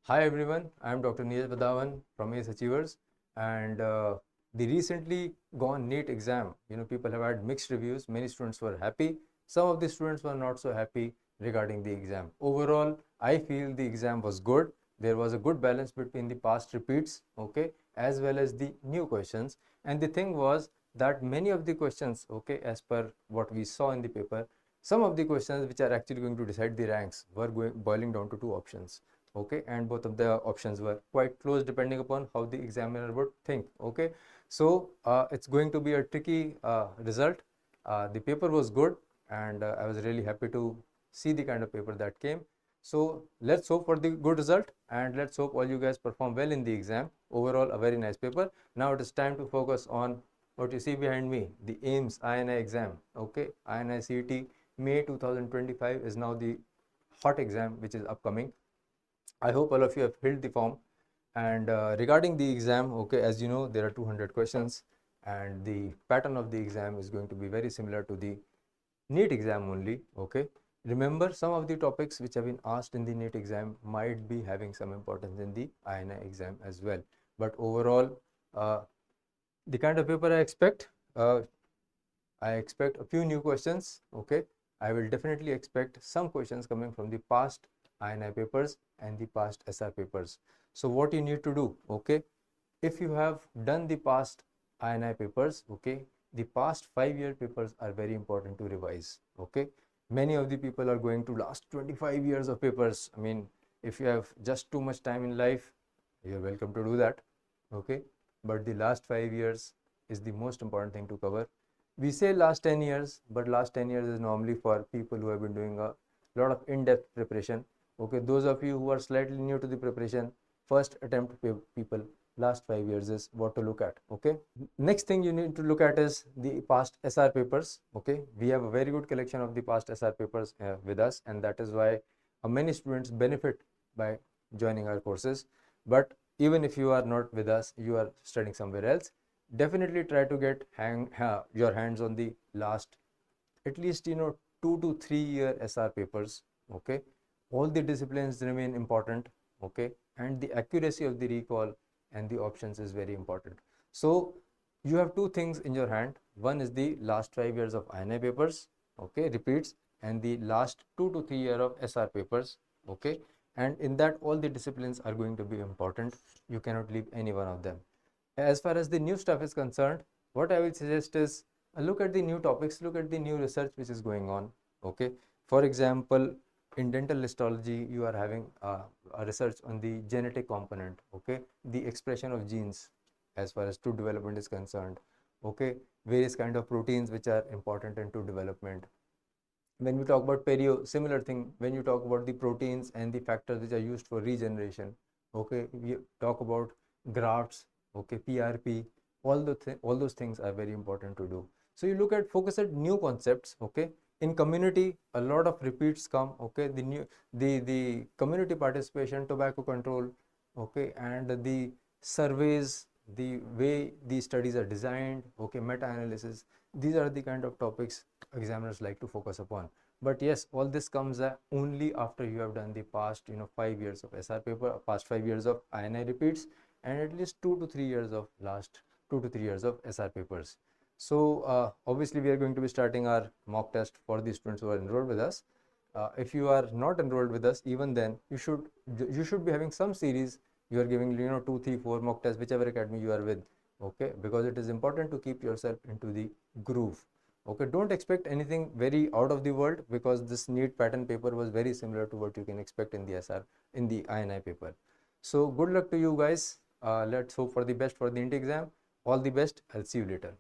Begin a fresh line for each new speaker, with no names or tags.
Hi everyone, I am Dr. Neeraj Wadhawan from AIIMS Achievers, and the recently gone NEET exam, people have had mixed reviews. Many students were happy, some of the students were not so happy regarding the exam. Overall, I feel the exam was good. There was a good balance between the past repeats, okay, as well as the new questions. And the thing was that many of the questions, okay, as per what we saw in the paper, some of the questions which are actually going to decide the ranks were boiling down to two options, okay, and both of the options were quite close depending upon how the examiner would think, okay. So it's going to be a tricky result. The paper was good, and I was really happy to see the kind of paper that came. So let's hope for the good result, and let's hope all you guys perform well in the exam. Overall, a very nice paper. Now it is time to focus on what you see behind me, the AIIMS INI exam, okay. INICET May 2025 is now the hot exam which is upcoming. I hope all of you have filled the form. And regarding the exam, okay, as you know, there are 200 questions, and the pattern of the exam is going to be very similar to the NEET exam only, okay. Remember, some of the topics which have been asked in the NEET exam might be having some importance in the INI exam as well. But overall, the kind of paper I expect a few new questions, okay. I will definitely expect some questions coming from the past INI papers and the past SR papers. So what you need to do, okay, if you have done the past INI papers, okay, the past 5-year papers are very important to revise, okay. Many of the people are going to last 25 years of papers. I mean, if you have just too much time in life, you're welcome to do that, okay. But the last 5 years is the most important thing to cover. We say last 10 years, but last 10 years is normally for people who have been doing a lot of in-depth preparation, okay. Those of you who are slightly new to the preparation, first attempt people, last 5 years is what to look at, okay. Next thing you need to look at is the past SR papers, okay. We have a very good collection of the past SR papers with us, and that is why many students benefit by joining our courses. But even if you are not with us, you are studying somewhere else, definitely try to get your hands on the last, at least 2 to 3 year SR papers, okay. All the disciplines remain important, okay, and the accuracy of the recall and the options is very important. So you have two things in your hand. One is the last 5 years of INI papers, okay, repeats, and the last 2 to 3 year of SR papers, okay. And in that, all the disciplines are going to be important. You cannot leave any one of them. As far as the new stuff is concerned, what I will suggest is look at the new topics, look at the new research which is going on, okay. For example, in dental histology, you are having a research on the genetic component, okay, the expression of genes as far as tooth development is concerned, okay, various kind of proteins which are important in tooth development. When we talk about perio, similar thing. When you talk about the proteins and the factors which are used for regeneration, okay, we talk about grafts, okay, PRP, all those things are very important to do. So you focus at new concepts, okay. In community, a lot of repeats come, okay. The community participation, tobacco control, okay, and the surveys, the way these studies are designed, okay, meta-analysis, these are the kind of topics examiners like to focus upon. But yes, all this comes only after you have done the past 5 years of SR paper, past 5 years of INI repeats, and at least 2 to 3 years of last 2 to 3 years of SR papers. So obviously we are going to be starting our mock test for the students who are enrolled with us. If you are not enrolled with us, even then you should be having some series. You are giving 2, 3, 4 mock tests, whichever academy you are with, okay, because it is important to keep yourself into the groove, okay. Don't expect anything very out of the world, because this NEET pattern paper was very similar to what you can expect in the SR, in the INI paper. So good luck to you guys. Let's hope for the best for the NEET exam. All the best. I'll see you later.